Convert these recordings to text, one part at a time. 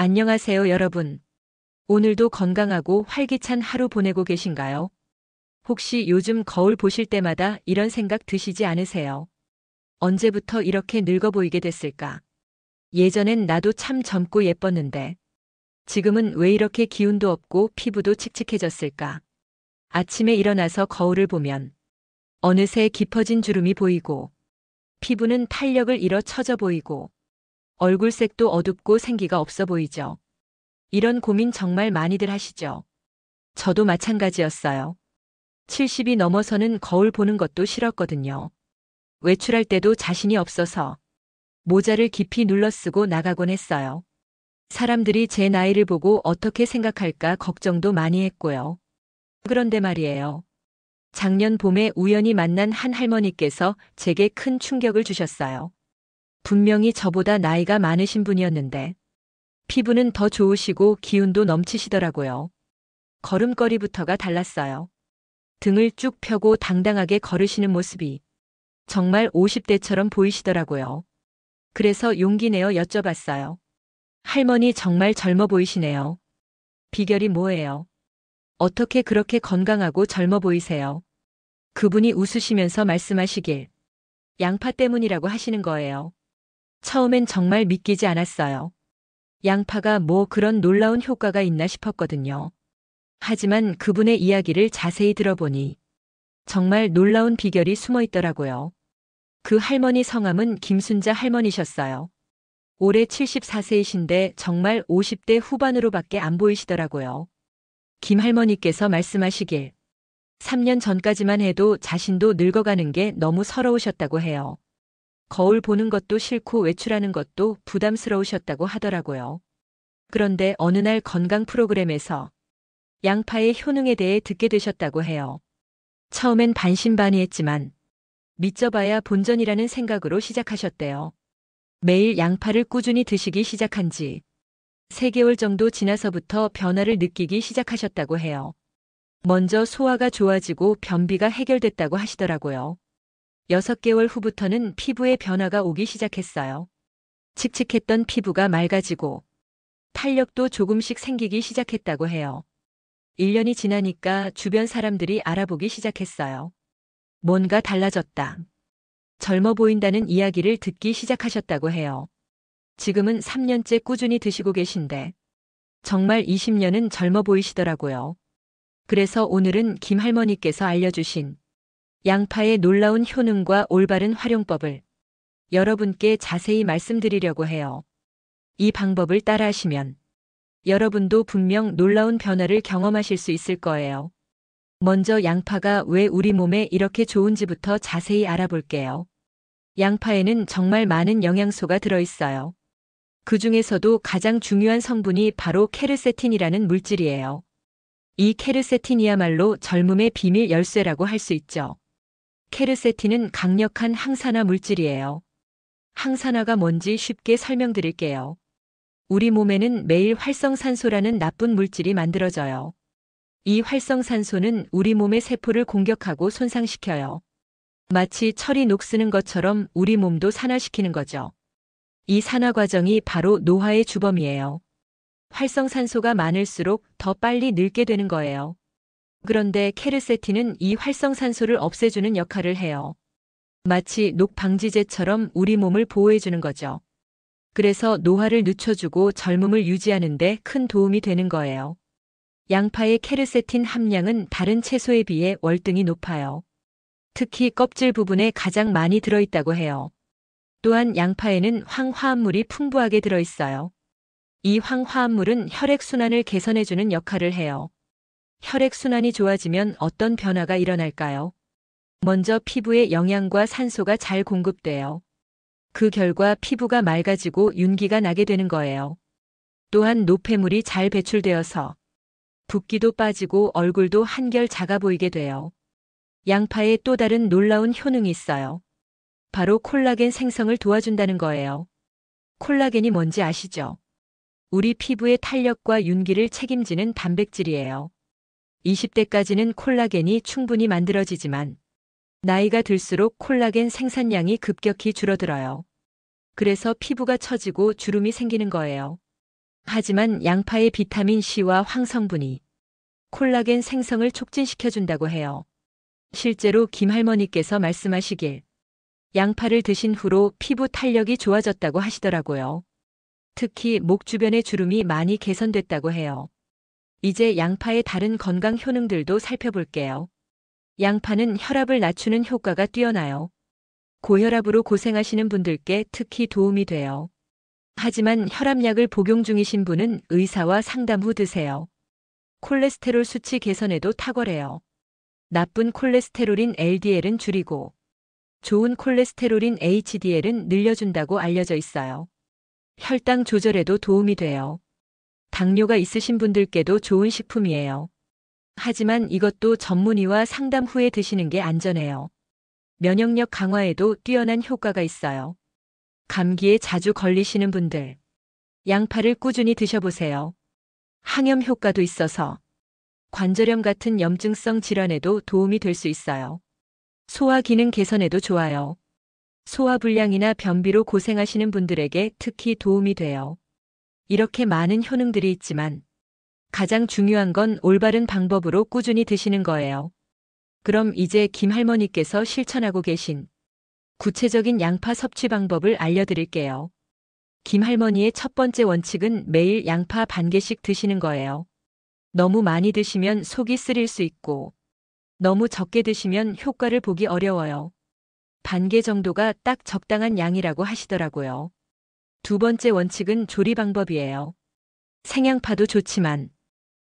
안녕하세요, 여러분. 오늘도 건강하고 활기찬 하루 보내고 계신가요? 혹시 요즘 거울 보실 때마다 이런 생각 드시지 않으세요? 언제부터 이렇게 늙어 보이게 됐을까? 예전엔 나도 참 젊고 예뻤는데, 지금은 왜 이렇게 기운도 없고 피부도 칙칙해졌을까? 아침에 일어나서 거울을 보면, 어느새 깊어진 주름이 보이고, 피부는 탄력을 잃어 처져 보이고, 얼굴색도 어둡고 생기가 없어 보이죠. 이런 고민 정말 많이들 하시죠. 저도 마찬가지였어요. 70이 넘어서는 거울 보는 것도 싫었거든요. 외출할 때도 자신이 없어서 모자를 깊이 눌러 쓰고 나가곤 했어요. 사람들이 제 나이를 보고 어떻게 생각할까 걱정도 많이 했고요. 그런데 말이에요. 작년 봄에 우연히 만난 한 할머니께서 제게 큰 충격을 주셨어요. 분명히 저보다 나이가 많으신 분이었는데 피부는 더 좋으시고 기운도 넘치시더라고요. 걸음걸이부터가 달랐어요. 등을 쭉 펴고 당당하게 걸으시는 모습이 정말 50대처럼 보이시더라고요. 그래서 용기 내어 여쭤봤어요. 할머니 정말 젊어 보이시네요. 비결이 뭐예요? 어떻게 그렇게 건강하고 젊어 보이세요? 그분이 웃으시면서 말씀하시길. 양파 때문이라고 하시는 거예요. 처음엔 정말 믿기지 않았어요. 양파가 뭐 그런 놀라운 효과가 있나 싶었거든요. 하지만 그분의 이야기를 자세히 들어보니 정말 놀라운 비결이 숨어 있더라고요. 그 할머니 성함은 김순자 할머니셨어요. 올해 74세이신데 정말 50대 후반으로밖에 안 보이시더라고요. 김 할머니께서 말씀하시길 3년 전까지만 해도 자신도 늙어가는 게 너무 서러우셨다고 해요. 거울 보는 것도 싫고 외출하는 것도 부담스러우셨다고 하더라고요. 그런데 어느 날 건강 프로그램에서 양파의 효능에 대해 듣게 되셨다고 해요. 처음엔 반신반의했지만 믿져봐야 본전이라는 생각으로 시작하셨대요. 매일 양파를 꾸준히 드시기 시작한 지 3개월 정도 지나서부터 변화를 느끼기 시작하셨다고 해요. 먼저 소화가 좋아지고 변비가 해결됐다고 하시더라고요. 6개월 후부터는 피부에 변화가 오기 시작했어요. 칙칙했던 피부가 맑아지고 탄력도 조금씩 생기기 시작했다고 해요. 1년이 지나니까 주변 사람들이 알아보기 시작했어요. 뭔가 달라졌다. 젊어 보인다는 이야기를 듣기 시작하셨다고 해요. 지금은 3년째 꾸준히 드시고 계신데 정말 20년은 젊어 보이시더라고요. 그래서 오늘은 김 할머니께서 알려주신 양파의 놀라운 효능과 올바른 활용법을 여러분께 자세히 말씀드리려고 해요. 이 방법을 따라하시면 여러분도 분명 놀라운 변화를 경험하실 수 있을 거예요. 먼저 양파가 왜 우리 몸에 이렇게 좋은지부터 자세히 알아볼게요. 양파에는 정말 많은 영양소가 들어있어요. 그 중에서도 가장 중요한 성분이 바로 케르세틴이라는 물질이에요. 이 케르세틴이야말로 젊음의 비밀 열쇠라고 할 수 있죠. 케르세틴은 강력한 항산화 물질이에요. 항산화가 뭔지 쉽게 설명드릴게요. 우리 몸에는 매일 활성산소라는 나쁜 물질이 만들어져요. 이 활성산소는 우리 몸의 세포를 공격하고 손상시켜요. 마치 철이 녹쓰는 것처럼 우리 몸도 산화시키는 거죠. 이 산화 과정이 바로 노화의 주범이에요. 활성산소가 많을수록 더 빨리 늙게 되는 거예요. 그런데 케르세틴은 이 활성산소를 없애주는 역할을 해요. 마치 녹방지제처럼 우리 몸을 보호해주는 거죠. 그래서 노화를 늦춰주고 젊음을 유지하는 데 큰 도움이 되는 거예요. 양파의 케르세틴 함량은 다른 채소에 비해 월등히 높아요. 특히 껍질 부분에 가장 많이 들어있다고 해요. 또한 양파에는 황화합물이 풍부하게 들어있어요. 이 황화합물은 혈액순환을 개선해주는 역할을 해요. 혈액순환이 좋아지면 어떤 변화가 일어날까요? 먼저 피부에 영양과 산소가 잘 공급돼요. 그 결과 피부가 맑아지고 윤기가 나게 되는 거예요. 또한 노폐물이 잘 배출되어서 붓기도 빠지고 얼굴도 한결 작아 보이게 돼요. 양파에 또 다른 놀라운 효능이 있어요. 바로 콜라겐 생성을 도와준다는 거예요. 콜라겐이 뭔지 아시죠? 우리 피부의 탄력과 윤기를 책임지는 단백질이에요. 20대까지는 콜라겐이 충분히 만들어지지만 나이가 들수록 콜라겐 생산량이 급격히 줄어들어요. 그래서 피부가 처지고 주름이 생기는 거예요. 하지만 양파의 비타민 C와 황성분이 콜라겐 생성을 촉진시켜준다고 해요. 실제로 김할머니께서 말씀하시길 양파를 드신 후로 피부 탄력이 좋아졌다고 하시더라고요. 특히 목 주변의 주름이 많이 개선됐다고 해요. 이제 양파의 다른 건강 효능들도 살펴볼게요. 양파는 혈압을 낮추는 효과가 뛰어나요. 고혈압으로 고생하시는 분들께 특히 도움이 돼요. 하지만 혈압약을 복용 중이신 분은 의사와 상담 후 드세요. 콜레스테롤 수치 개선에도 탁월해요. 나쁜 콜레스테롤인 LDL은 줄이고 좋은 콜레스테롤인 HDL은 늘려준다고 알려져 있어요. 혈당 조절에도 도움이 돼요. 당뇨가 있으신 분들께도 좋은 식품이에요. 하지만 이것도 전문의와 상담 후에 드시는 게 안전해요. 면역력 강화에도 뛰어난 효과가 있어요. 감기에 자주 걸리시는 분들, 양파를 꾸준히 드셔보세요. 항염 효과도 있어서 관절염 같은 염증성 질환에도 도움이 될 수 있어요. 소화 기능 개선에도 좋아요. 소화불량이나 변비로 고생하시는 분들에게 특히 도움이 돼요. 이렇게 많은 효능들이 있지만 가장 중요한 건 올바른 방법으로 꾸준히 드시는 거예요. 그럼 이제 김할머니께서 실천하고 계신 구체적인 양파 섭취 방법을 알려드릴게요. 김할머니의 첫 번째 원칙은 매일 양파 반 개씩 드시는 거예요. 너무 많이 드시면 속이 쓰릴 수 있고 너무 적게 드시면 효과를 보기 어려워요. 반 개 정도가 딱 적당한 양이라고 하시더라고요. 두 번째 원칙은 조리 방법이에요. 생양파도 좋지만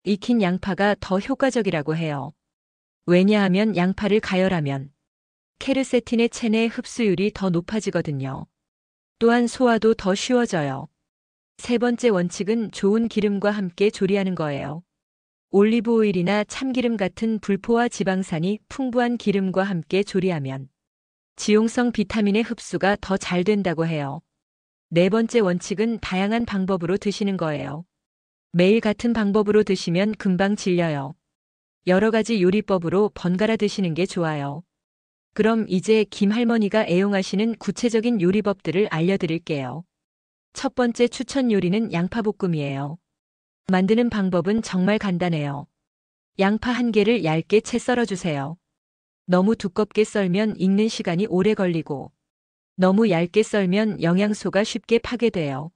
익힌 양파가 더 효과적이라고 해요. 왜냐하면 양파를 가열하면 케르세틴의 체내 흡수율이 더 높아지거든요. 또한 소화도 더 쉬워져요. 세 번째 원칙은 좋은 기름과 함께 조리하는 거예요. 올리브 오일이나 참기름 같은 불포화 지방산이 풍부한 기름과 함께 조리하면 지용성 비타민의 흡수가 더 잘 된다고 해요. 네 번째 원칙은 다양한 방법으로 드시는 거예요. 매일 같은 방법으로 드시면 금방 질려요. 여러 가지 요리법으로 번갈아 드시는 게 좋아요. 그럼 이제 김할머니가 애용하시는 구체적인 요리법들을 알려드릴게요. 첫 번째 추천 요리는 양파볶음이에요. 만드는 방법은 정말 간단해요. 양파 한 개를 얇게 채 썰어주세요. 너무 두껍게 썰면 익는 시간이 오래 걸리고 너무 얇게 썰면 영양소가 쉽게 파괴돼요.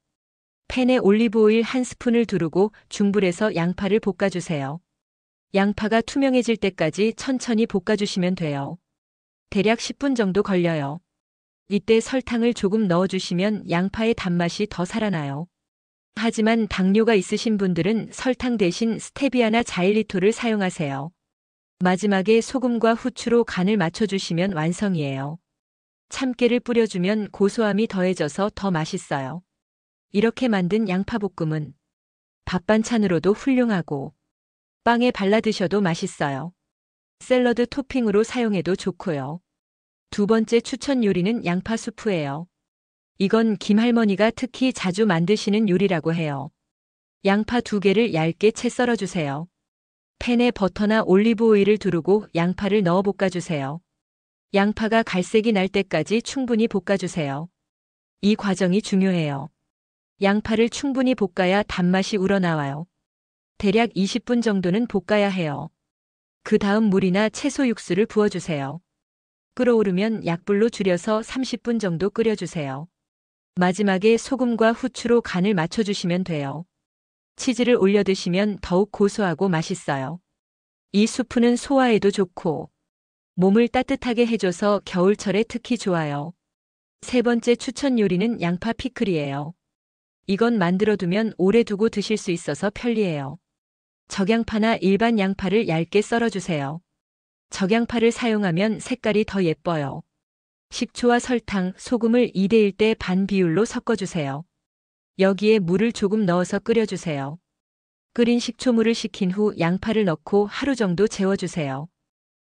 팬에 올리브 오일 한 스푼을 두르고 중불에서 양파를 볶아주세요. 양파가 투명해질 때까지 천천히 볶아주시면 돼요. 대략 10분 정도 걸려요. 이때 설탕을 조금 넣어주시면 양파의 단맛이 더 살아나요. 하지만 당뇨가 있으신 분들은 설탕 대신 스테비아나 자일리토를 사용하세요. 마지막에 소금과 후추로 간을 맞춰주시면 완성이에요. 참깨를 뿌려주면 고소함이 더해져서 더 맛있어요. 이렇게 만든 양파볶음은 밥 반찬으로도 훌륭하고 빵에 발라 드셔도 맛있어요. 샐러드 토핑으로 사용해도 좋고요. 두 번째 추천 요리는 양파 수프예요. 이건 김할머니가 특히 자주 만드시는 요리라고 해요. 양파 2개를 얇게 채 썰어주세요. 팬에 버터나 올리브 오일을 두르고 양파를 넣어 볶아주세요. 양파가 갈색이 날 때까지 충분히 볶아주세요. 이 과정이 중요해요. 양파를 충분히 볶아야 단맛이 우러나와요. 대략 20분 정도는 볶아야 해요. 그 다음 물이나 채소 육수를 부어주세요. 끓어오르면 약불로 줄여서 30분 정도 끓여주세요. 마지막에 소금과 후추로 간을 맞춰주시면 돼요. 치즈를 올려 드시면 더욱 고소하고 맛있어요. 이 수프는 소화에도 좋고 몸을 따뜻하게 해줘서 겨울철에 특히 좋아요. 세 번째 추천 요리는 양파 피클이에요. 이건 만들어두면 오래 두고 드실 수 있어서 편리해요. 적양파나 일반 양파를 얇게 썰어주세요. 적양파를 사용하면 색깔이 더 예뻐요. 식초와 설탕, 소금을 2대1대 반 비율로 섞어주세요. 여기에 물을 조금 넣어서 끓여주세요. 끓인 식초물을 식힌 후 양파를 넣고 하루 정도 재워주세요.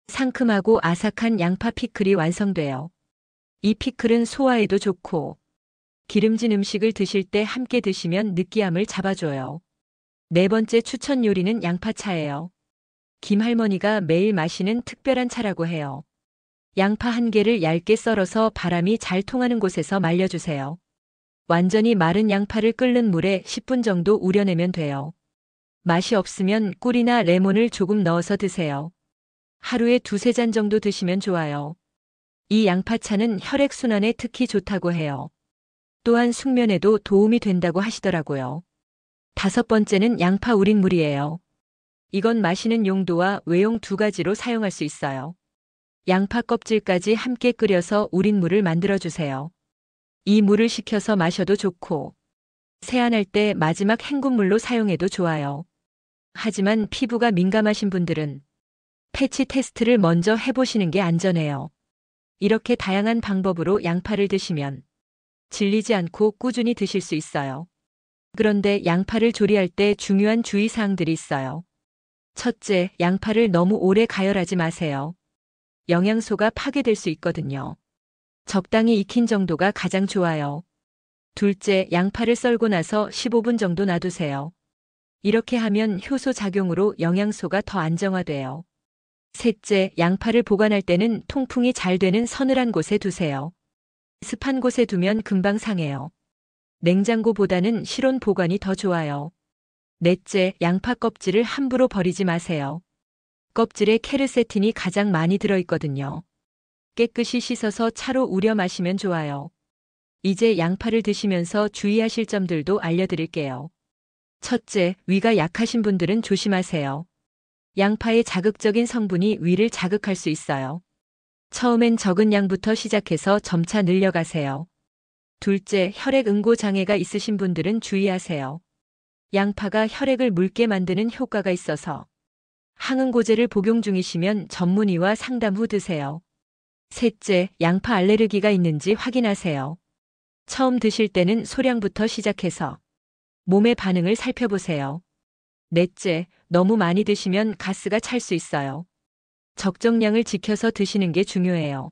상큼하고 아삭한 양파 피클이 완성돼요. 이 피클은 소화에도 좋고 기름진 음식을 드실 때 함께 드시면 느끼함을 잡아줘요. 네 번째 추천 요리는 양파차예요. 김할머니가 매일 마시는 특별한 차라고 해요. 양파 한 개를 얇게 썰어서 바람이 잘 통하는 곳에서 말려주세요. 완전히 마른 양파를 끓는 물에 10분 정도 우려내면 돼요. 맛이 없으면 꿀이나 레몬을 조금 넣어서 드세요. 하루에 2~3잔 정도 드시면 좋아요. 이 양파차는 혈액순환에 특히 좋다고 해요. 또한 숙면에도 도움이 된다고 하시더라고요. 5번째는 양파 우린 물이에요. 이건 마시는 용도와 외용 2가지로 사용할 수 있어요. 양파 껍질까지 함께 끓여서 우린 물을 만들어주세요. 이 물을 식혀서 마셔도 좋고, 세안할 때 마지막 헹굼물로 사용해도 좋아요. 하지만 피부가 민감하신 분들은 패치 테스트를 먼저 해보시는 게 안전해요. 이렇게 다양한 방법으로 양파를 드시면 질리지 않고 꾸준히 드실 수 있어요. 그런데 양파를 조리할 때 중요한 주의사항들이 있어요. 첫째, 양파를 너무 오래 가열하지 마세요. 영양소가 파괴될 수 있거든요. 적당히 익힌 정도가 가장 좋아요. 둘째, 양파를 썰고 나서 15분 정도 놔두세요. 이렇게 하면 효소 작용으로 영양소가 더 안정화돼요. 셋째, 양파를 보관할 때는 통풍이 잘 되는 서늘한 곳에 두세요. 습한 곳에 두면 금방 상해요. 냉장고보다는 실온 보관이 더 좋아요. 넷째, 양파 껍질을 함부로 버리지 마세요. 껍질에 케르세틴이 가장 많이 들어있거든요. 깨끗이 씻어서 차로 우려 마시면 좋아요. 이제 양파를 드시면서 주의하실 점들도 알려드릴게요. 첫째, 위가 약하신 분들은 조심하세요. 양파의 자극적인 성분이 위를 자극할 수 있어요. 처음엔 적은 양부터 시작해서 점차 늘려가세요. 둘째, 혈액 응고 장애가 있으신 분들은 주의하세요. 양파가 혈액을 묽게 만드는 효과가 있어서 항응고제를 복용 중이시면 전문의와 상담 후 드세요. 셋째, 양파 알레르기가 있는지 확인하세요. 처음 드실 때는 소량부터 시작해서 몸의 반응을 살펴보세요. 넷째, 너무 많이 드시면 가스가 찰 수 있어요. 적정량을 지켜서 드시는 게 중요해요.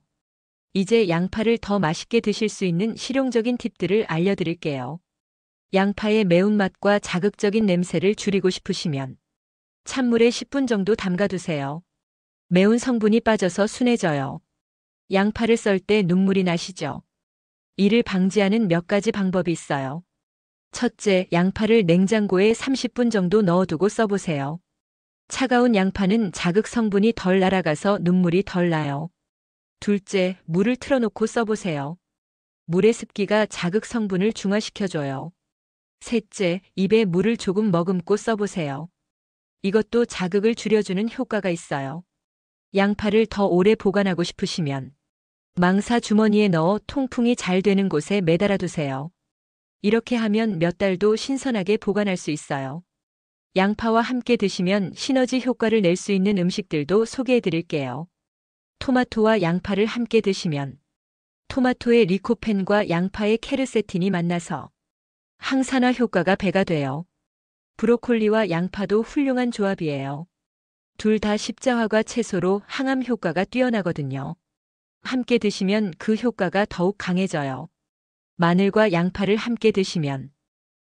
이제 양파를 더 맛있게 드실 수 있는 실용적인 팁들을 알려드릴게요. 양파의 매운맛과 자극적인 냄새를 줄이고 싶으시면 찬물에 10분 정도 담가두세요. 매운 성분이 빠져서 순해져요. 양파를 썰 때 눈물이 나시죠? 이를 방지하는 몇 가지 방법이 있어요. 첫째, 양파를 냉장고에 30분 정도 넣어두고 써보세요. 차가운 양파는 자극 성분이 덜 날아가서 눈물이 덜 나요. 둘째, 물을 틀어놓고 써보세요. 물의 습기가 자극 성분을 중화시켜줘요. 셋째, 입에 물을 조금 머금고 써보세요. 이것도 자극을 줄여주는 효과가 있어요. 양파를 더 오래 보관하고 싶으시면 망사 주머니에 넣어 통풍이 잘 되는 곳에 매달아 두세요. 이렇게 하면 몇 달도 신선하게 보관할 수 있어요. 양파와 함께 드시면 시너지 효과를 낼 수 있는 음식들도 소개해 드릴게요. 토마토와 양파를 함께 드시면 토마토의 리코펜과 양파의 케르세틴이 만나서 항산화 효과가 배가 돼요. 브로콜리와 양파도 훌륭한 조합이에요. 둘 다 십자화과 채소로 항암 효과가 뛰어나거든요. 함께 드시면 그 효과가 더욱 강해져요. 마늘과 양파를 함께 드시면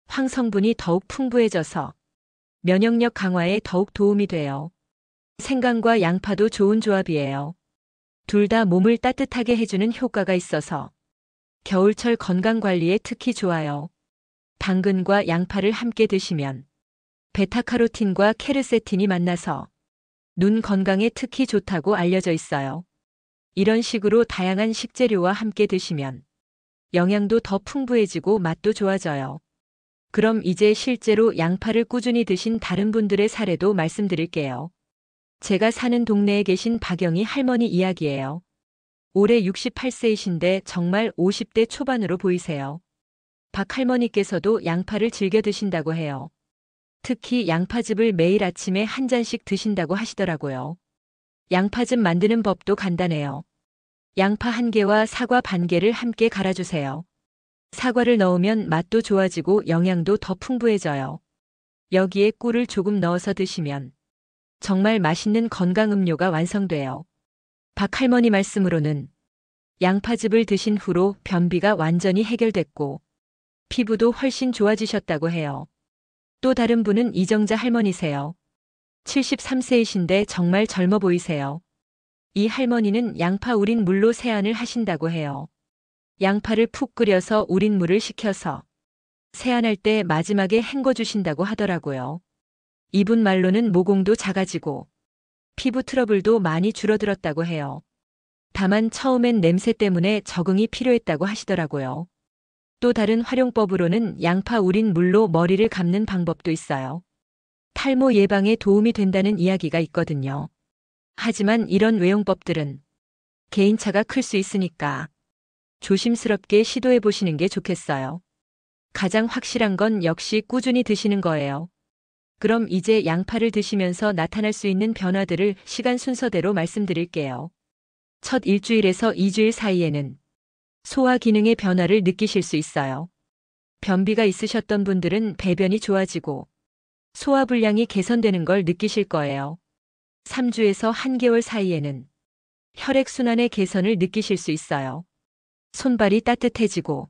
황 성분이 더욱 풍부해져서 면역력 강화에 더욱 도움이 돼요. 생강과 양파도 좋은 조합이에요. 둘 다 몸을 따뜻하게 해주는 효과가 있어서 겨울철 건강 관리에 특히 좋아요. 당근과 양파를 함께 드시면 베타카로틴과 케르세틴이 만나서 눈 건강에 특히 좋다고 알려져 있어요. 이런 식으로 다양한 식재료와 함께 드시면 영양도 더 풍부해지고 맛도 좋아져요. 그럼 이제 실제로 양파를 꾸준히 드신 다른 분들의 사례도 말씀드릴게요. 제가 사는 동네에 계신 박영희 할머니 이야기예요. 올해 68세이신데 정말 50대 초반으로 보이세요. 박 할머니께서도 양파를 즐겨 드신다고 해요. 특히 양파즙을 매일 아침에 한 잔씩 드신다고 하시더라고요. 양파즙 만드는 법도 간단해요. 양파 1개와 사과 반 개를 함께 갈아주세요. 사과를 넣으면 맛도 좋아지고 영양도 더 풍부해져요. 여기에 꿀을 조금 넣어서 드시면 정말 맛있는 건강 음료가 완성돼요. 박 할머니 말씀으로는 양파즙을 드신 후로 변비가 완전히 해결됐고 피부도 훨씬 좋아지셨다고 해요. 또 다른 분은 이정자 할머니세요. 73세이신데 정말 젊어 보이세요. 이 할머니는 양파 우린 물로 세안을 하신다고 해요. 양파를 푹 끓여서 우린 물을 식혀서 세안할 때 마지막에 헹궈주신다고 하더라고요. 이분 말로는 모공도 작아지고 피부 트러블도 많이 줄어들었다고 해요. 다만 처음엔 냄새 때문에 적응이 필요했다고 하시더라고요. 또 다른 활용법으로는 양파 우린 물로 머리를 감는 방법도 있어요. 탈모 예방에 도움이 된다는 이야기가 있거든요. 하지만 이런 외용법들은 개인차가 클 수 있으니까 조심스럽게 시도해 보시는 게 좋겠어요. 가장 확실한 건 역시 꾸준히 드시는 거예요. 그럼 이제 양파를 드시면서 나타날 수 있는 변화들을 시간 순서대로 말씀드릴게요. 첫 일주일에서 2주일 사이에는 소화 기능의 변화를 느끼실 수 있어요. 변비가 있으셨던 분들은 배변이 좋아지고 소화 불량이 개선되는 걸 느끼실 거예요. 3주에서 한개월 사이에는 혈액순환의 개선을 느끼실 수 있어요. 손발이 따뜻해지고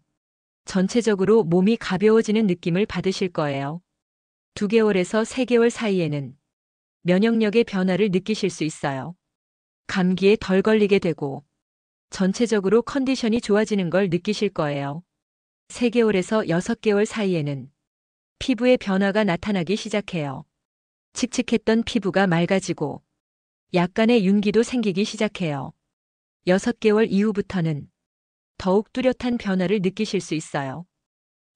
전체적으로 몸이 가벼워지는 느낌을 받으실 거예요. 2개월에서 3개월 사이에는 면역력의 변화를 느끼실 수 있어요. 감기에 덜 걸리게 되고 전체적으로 컨디션이 좋아지는 걸 느끼실 거예요. 3개월에서 6개월 사이에는 피부의 변화가 나타나기 시작해요. 칙칙했던 피부가 맑아지고 약간의 윤기도 생기기 시작해요. 6개월 이후부터는 더욱 뚜렷한 변화를 느끼실 수 있어요.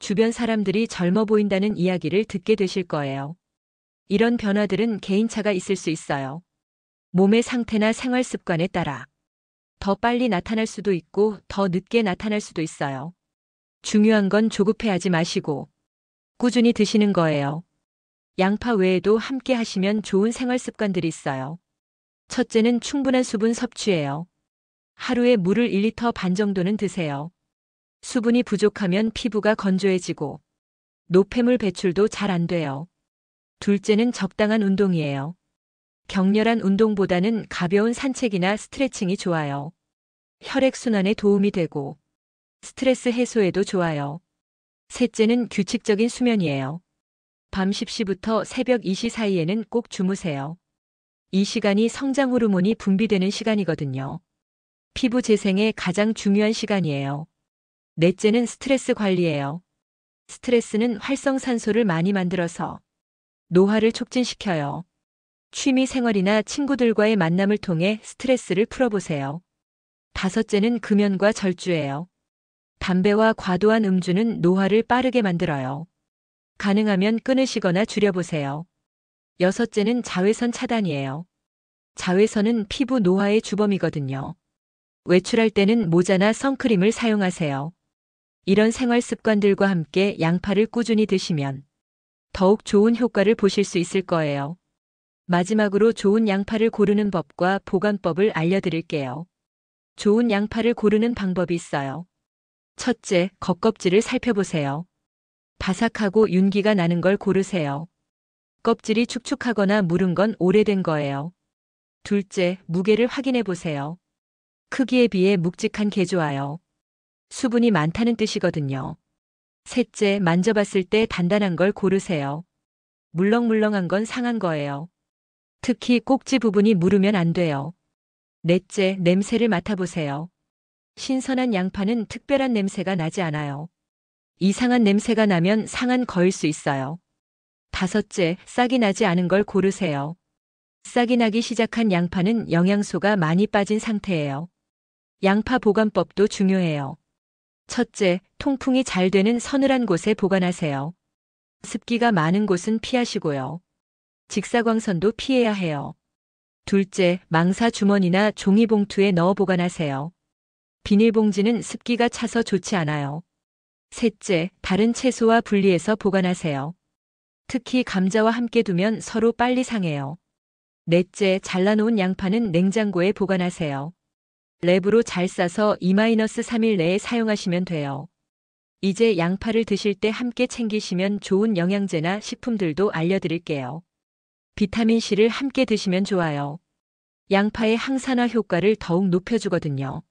주변 사람들이 젊어 보인다는 이야기를 듣게 되실 거예요. 이런 변화들은 개인차가 있을 수 있어요. 몸의 상태나 생활 습관에 따라 더 빨리 나타날 수도 있고 더 늦게 나타날 수도 있어요. 중요한 건 조급해하지 마시고 꾸준히 드시는 거예요. 양파 외에도 함께 하시면 좋은 생활 습관들이 있어요. 첫째는 충분한 수분 섭취예요. 하루에 물을 1리터 반 정도는 드세요. 수분이 부족하면 피부가 건조해지고 노폐물 배출도 잘 안 돼요. 둘째는 적당한 운동이에요. 격렬한 운동보다는 가벼운 산책이나 스트레칭이 좋아요. 혈액순환에 도움이 되고 스트레스 해소에도 좋아요. 셋째는 규칙적인 수면이에요. 밤 10시부터 새벽 2시 사이에는 꼭 주무세요. 이 시간이 성장 호르몬이 분비되는 시간이거든요. 피부 재생에 가장 중요한 시간이에요. 넷째는 스트레스 관리예요. 스트레스는 활성산소를 많이 만들어서 노화를 촉진시켜요. 취미 생활이나 친구들과의 만남을 통해 스트레스를 풀어보세요. 다섯째는 금연과 절주예요. 담배와 과도한 음주는 노화를 빠르게 만들어요. 가능하면 끊으시거나 줄여보세요. 여섯째는 자외선 차단이에요. 자외선은 피부 노화의 주범이거든요. 외출할 때는 모자나 선크림을 사용하세요. 이런 생활 습관들과 함께 양파를 꾸준히 드시면 더욱 좋은 효과를 보실 수 있을 거예요. 마지막으로 좋은 양파를 고르는 법과 보관법을 알려드릴게요. 좋은 양파를 고르는 방법이 있어요. 첫째, 겉껍질을 살펴보세요. 바삭하고 윤기가 나는 걸 고르세요. 껍질이 축축하거나 무른 건 오래된 거예요. 둘째, 무게를 확인해 보세요. 크기에 비해 묵직한 게 좋아요. 수분이 많다는 뜻이거든요. 셋째, 만져봤을 때 단단한 걸 고르세요. 물렁물렁한 건 상한 거예요. 특히 꼭지 부분이 무르면 안 돼요. 넷째, 냄새를 맡아보세요. 신선한 양파는 특별한 냄새가 나지 않아요. 이상한 냄새가 나면 상한 거일 수 있어요. 다섯째, 싹이 나지 않은 걸 고르세요. 싹이 나기 시작한 양파는 영양소가 많이 빠진 상태예요. 양파 보관법도 중요해요. 첫째, 통풍이 잘 되는 서늘한 곳에 보관하세요. 습기가 많은 곳은 피하시고요. 직사광선도 피해야 해요. 둘째, 망사 주머니나 종이봉투에 넣어 보관하세요. 비닐봉지는 습기가 차서 좋지 않아요. 셋째, 다른 채소와 분리해서 보관하세요. 특히 감자와 함께 두면 서로 빨리 상해요. 넷째, 잘라놓은 양파는 냉장고에 보관하세요. 랩으로 잘 싸서 2-3일 내에 사용하시면 돼요. 이제 양파를 드실 때 함께 챙기시면 좋은 영양제나 식품들도 알려드릴게요. 비타민C를 함께 드시면 좋아요. 양파의 항산화 효과를 더욱 높여주거든요.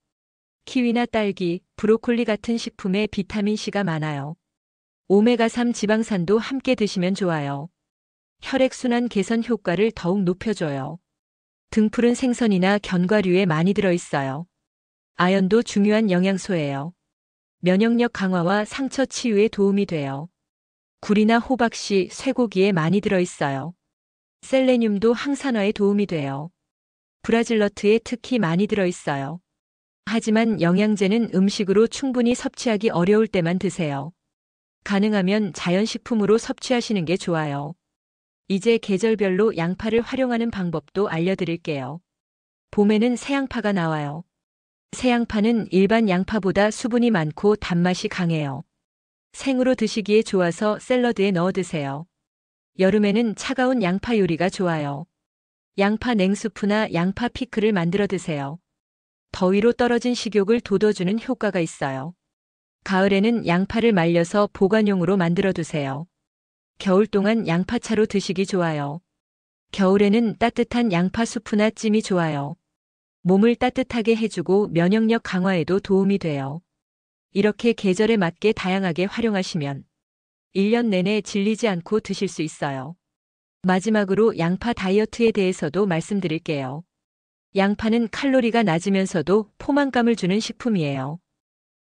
키위나 딸기, 브로콜리 같은 식품에 비타민C가 많아요. 오메가3 지방산도 함께 드시면 좋아요. 혈액순환 개선 효과를 더욱 높여줘요. 등푸른 생선이나 견과류에 많이 들어있어요. 아연도 중요한 영양소예요. 면역력 강화와 상처 치유에 도움이 돼요. 굴이나 호박씨, 쇠고기에 많이 들어있어요. 셀레늄도 항산화에 도움이 돼요. 브라질너트에 특히 많이 들어있어요. 하지만 영양제는 음식으로 충분히 섭취하기 어려울 때만 드세요. 가능하면 자연식품으로 섭취하시는 게 좋아요. 이제 계절별로 양파를 활용하는 방법도 알려드릴게요. 봄에는 새양파가 나와요. 새양파는 일반 양파보다 수분이 많고 단맛이 강해요. 생으로 드시기에 좋아서 샐러드에 넣어 드세요. 여름에는 차가운 양파 요리가 좋아요. 양파 냉수프나 양파 피클을 만들어 드세요. 더위로 떨어진 식욕을 돋워주는 효과가 있어요. 가을에는 양파를 말려서 보관용으로 만들어 두세요. 겨울 동안 양파차로 드시기 좋아요. 겨울에는 따뜻한 양파 수프나 찜이 좋아요. 몸을 따뜻하게 해주고 면역력 강화에도 도움이 돼요. 이렇게 계절에 맞게 다양하게 활용하시면 1년 내내 질리지 않고 드실 수 있어요. 마지막으로 양파 다이어트에 대해서도 말씀드릴게요. 양파는 칼로리가 낮으면서도 포만감을 주는 식품이에요.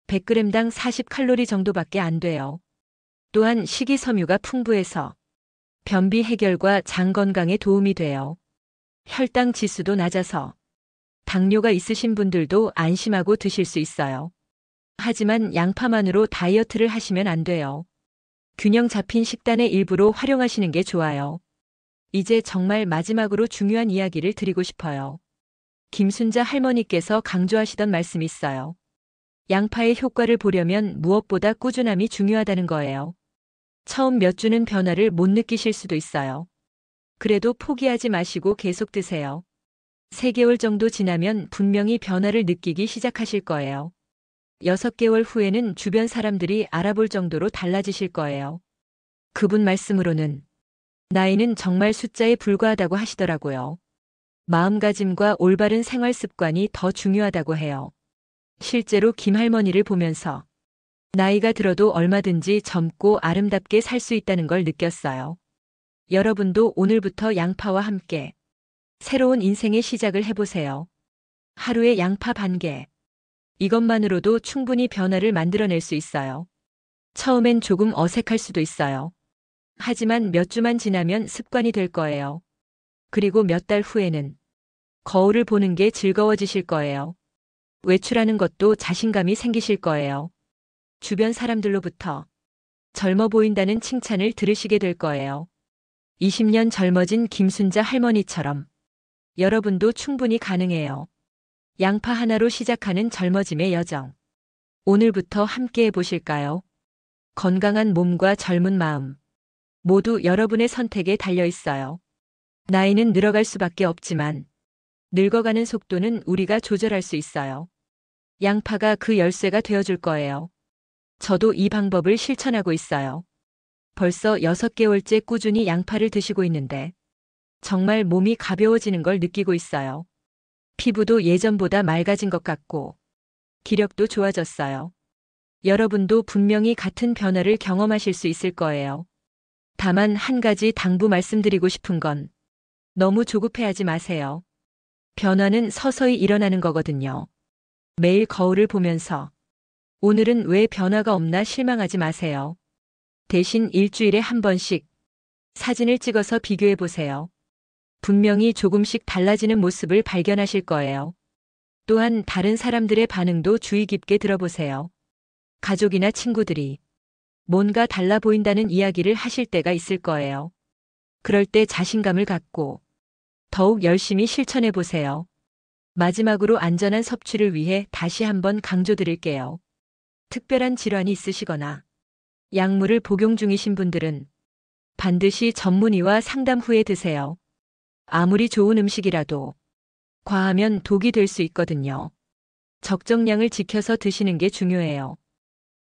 100g당 40칼로리 정도밖에 안 돼요. 또한 식이섬유가 풍부해서 변비 해결과 장 건강에 도움이 돼요. 혈당 지수도 낮아서 당뇨가 있으신 분들도 안심하고 드실 수 있어요. 하지만 양파만으로 다이어트를 하시면 안 돼요. 균형 잡힌 식단의 일부로 활용하시는 게 좋아요. 이제 정말 마지막으로 중요한 이야기를 드리고 싶어요. 김순자 할머니께서 강조하시던 말씀이 있어요. 양파의 효과를 보려면 무엇보다 꾸준함이 중요하다는 거예요. 처음 몇 주는 변화를 못 느끼실 수도 있어요. 그래도 포기하지 마시고 계속 드세요. 3개월 정도 지나면 분명히 변화를 느끼기 시작하실 거예요. 6개월 후에는 주변 사람들이 알아볼 정도로 달라지실 거예요. 그분 말씀으로는 나이는 정말 숫자에 불과하다고 하시더라고요. 마음가짐과 올바른 생활 습관이 더 중요하다고 해요. 실제로 김할머니를 보면서 나이가 들어도 얼마든지 젊고 아름답게 살 수 있다는 걸 느꼈어요. 여러분도 오늘부터 양파와 함께 새로운 인생의 시작을 해보세요. 하루에 양파 반 개. 이것만으로도 충분히 변화를 만들어낼 수 있어요. 처음엔 조금 어색할 수도 있어요. 하지만 몇 주만 지나면 습관이 될 거예요. 그리고 몇 달 후에는 거울을 보는 게 즐거워지실 거예요. 외출하는 것도 자신감이 생기실 거예요. 주변 사람들로부터 젊어 보인다는 칭찬을 들으시게 될 거예요. 20년 젊어진 김순자 할머니처럼 여러분도 충분히 가능해요. 양파 하나로 시작하는 젊어짐의 여정. 오늘부터 함께 해보실까요? 건강한 몸과 젊은 마음. 모두 여러분의 선택에 달려 있어요. 나이는 늘어갈 수밖에 없지만 늙어가는 속도는 우리가 조절할 수 있어요. 양파가 그 열쇠가 되어줄 거예요. 저도 이 방법을 실천하고 있어요. 벌써 6개월째 꾸준히 양파를 드시고 있는데 정말 몸이 가벼워지는 걸 느끼고 있어요. 피부도 예전보다 맑아진 것 같고 기력도 좋아졌어요. 여러분도 분명히 같은 변화를 경험하실 수 있을 거예요. 다만 한 가지 당부 말씀드리고 싶은 건 너무 조급해하지 마세요. 변화는 서서히 일어나는 거거든요. 매일 거울을 보면서 오늘은 왜 변화가 없나 실망하지 마세요. 대신 일주일에 한 번씩 사진을 찍어서 비교해 보세요. 분명히 조금씩 달라지는 모습을 발견하실 거예요. 또한 다른 사람들의 반응도 주의 깊게 들어보세요. 가족이나 친구들이 뭔가 달라 보인다는 이야기를 하실 때가 있을 거예요. 그럴 때 자신감을 갖고 더욱 열심히 실천해 보세요. 마지막으로 안전한 섭취를 위해 다시 한번 강조드릴게요. 특별한 질환이 있으시거나 약물을 복용 중이신 분들은 반드시 전문의와 상담 후에 드세요. 아무리 좋은 음식이라도 과하면 독이 될 수 있거든요. 적정량을 지켜서 드시는 게 중요해요.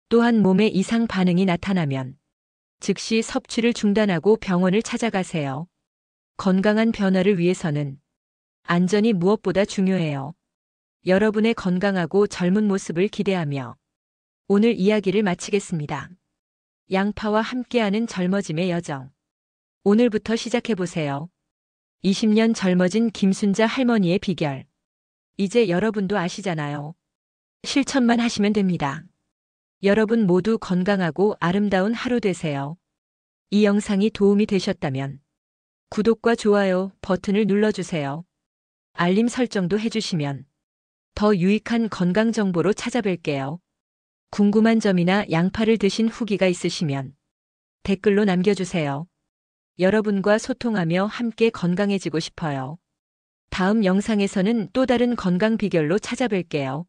또한 몸에 이상 반응이 나타나면 즉시 섭취를 중단하고 병원을 찾아가세요. 건강한 변화를 위해서는 안전이 무엇보다 중요해요. 여러분의 건강하고 젊은 모습을 기대하며 오늘 이야기를 마치겠습니다. 양파와 함께하는 젊어짐의 여정. 오늘부터 시작해보세요. 20년 젊어진 김순자 할머니의 비결. 이제 여러분도 아시잖아요. 실천만 하시면 됩니다. 여러분 모두 건강하고 아름다운 하루 되세요. 이 영상이 도움이 되셨다면 구독과 좋아요 버튼을 눌러주세요. 알림 설정도 해주시면 더 유익한 건강 정보로 찾아뵐게요. 궁금한 점이나 양파를 드신 후기가 있으시면 댓글로 남겨주세요. 여러분과 소통하며 함께 건강해지고 싶어요. 다음 영상에서는 또 다른 건강 비결로 찾아뵐게요.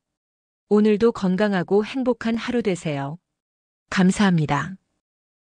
오늘도 건강하고 행복한 하루 되세요. 감사합니다.